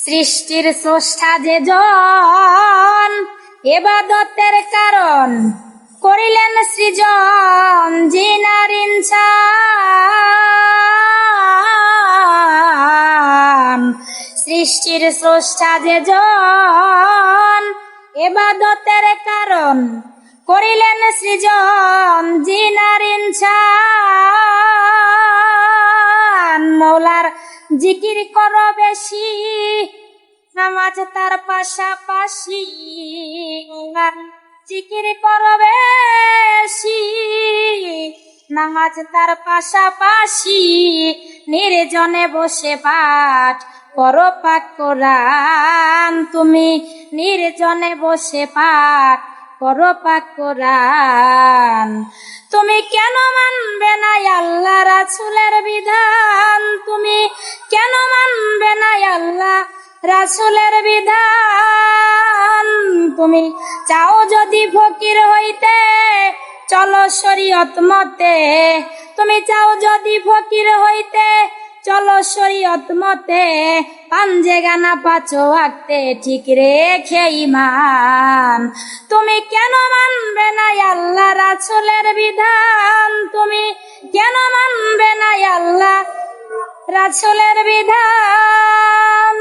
সৃষ্টির স্রষ্টা যে জন, ইবাদতের কারণ করিলেন সৃজন, জিনার ইনসান। সৃষ্টির স্রষ্টা যে জন, ইবাদতের কারণ করিলেন সৃজন, জিনার ইনসান। মৌলার জিকির করো বেশি, নামাজ তার পাশাপাশি। জিকির করো বেশি, নামাজ তার পাশাপাশি। নির্জনে বসে পাঠ করো পাক কোরআন, তুমি নির্জনে বসে পাঠ করো পাক কোরআন। তুমি কেন মানবে না আল্লাহ রাসূলের বিধান? তুমি কেন মানবে না আল্লাহ রাসূলের বিধান? তুমি চাও যদি ফকির হইতে, চলো শরীয়ত মতে। তুমি চাও যদি ফকির হইতে, চলো শরীয়ত মতে। পাঞ্জে গানা পাঁচো আঁকতে ঠিক রেখে ঈমান। তুমি কেন মানবে না আল্লাহ রাসূলের বিধান? তুমি কেন মানবে না আল্লাহ রাসূলের বিধান?